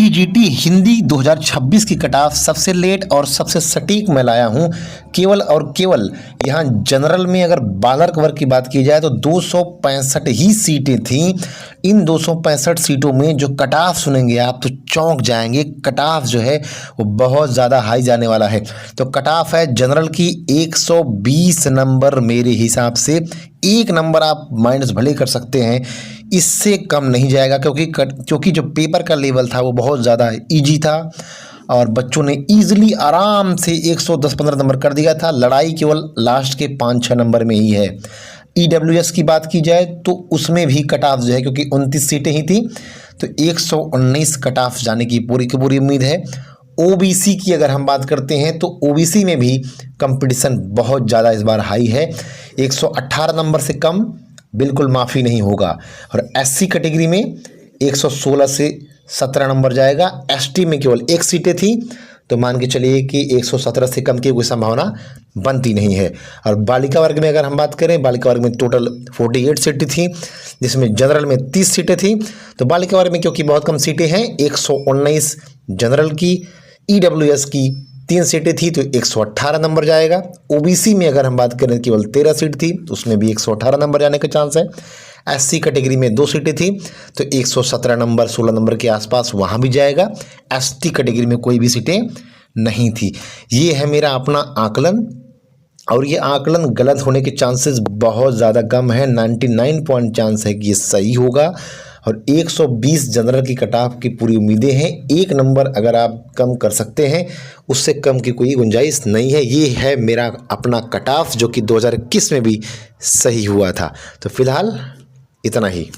TGT Hindi 2026 की cutoff सबसे late और सबसे सटीक मैं लाया हूं। केवल और केवल यहां जनरल में अगर बालक वर्ग की बात की जाए तो 265 ही सीटें थीं। इन 265 सीटों में जो कटाफ सुनेंगे आप तो चौंक जाएंगे। कटाफ जो है वो बहुत ज़्यादा हाई जाने वाला है। तो कटाफ है जनरल की 120 नंबर। मेरे हिसाब से एक नंबर आप माइनस भले कर सकते हैं, इससे कम नहीं जाएगा, क्योंकि जो पेपर का लेवल था वो बहुत ज़्यादा इजी था और बच्चों ने इजीली आराम से 110-15 नंबर कर दिया था। लड़ाई केवल लास्ट के 5-6 नंबर में ही है। ईडब्ल्यूएस की बात की जाए तो उसमें भी कट ऑफ जो है, क्योंकि 29 सीटें ही थी तो 119 कट ऑफ जाने की पूरी की पूरी उम्मीद है। ओबीसी की अगर हम बात करते हैं तो ओबीसी में भी कंपटीशन बहुत ज़्यादा इस बार हाई है। 118 नंबर से कम बिल्कुल माफ़ी नहीं होगा। और एससी कैटेगरी में 116 से 17 नंबर जाएगा। एसटी में केवल 1 सीटें थी तो मान के चलिए कि 117 से कम की कोई संभावना बनती नहीं है। और बालिका वर्ग में अगर हम बात करें, बालिका वर्ग में टोटल 48 सीटें थी, जिसमें जनरल में 30 सीटें थी। तो बालिका वर्ग में क्योंकि बहुत कम सीटें हैं, 119 जनरल की, ईडब्ल्यूएस की 3 सीटें थी तो 118 नंबर जाएगा। ओबीसी में अगर हम बात करें केवल 13 सीट थी तो उसमें भी 118 नंबर जाने का चांस है। एससी कैटेगरी में 2 सीटें थी तो 117 नंबर 16 नंबर के आसपास वहाँ भी जाएगा। एसटी कैटेगरी में कोई भी सीटें नहीं थी। ये है मेरा अपना आकलन और ये आकलन गलत होने के चांसेस बहुत ज़्यादा कम है। 99 चांस है कि ये सही होगा और 120 जनरल की कटाफ की पूरी उम्मीदें हैं। एक नंबर अगर आप कम कर सकते हैं, उससे कम की कोई गुंजाइश नहीं है। ये है मेरा अपना कटाफ जो कि 2021 में भी सही हुआ था। तो फिलहाल इतना ही।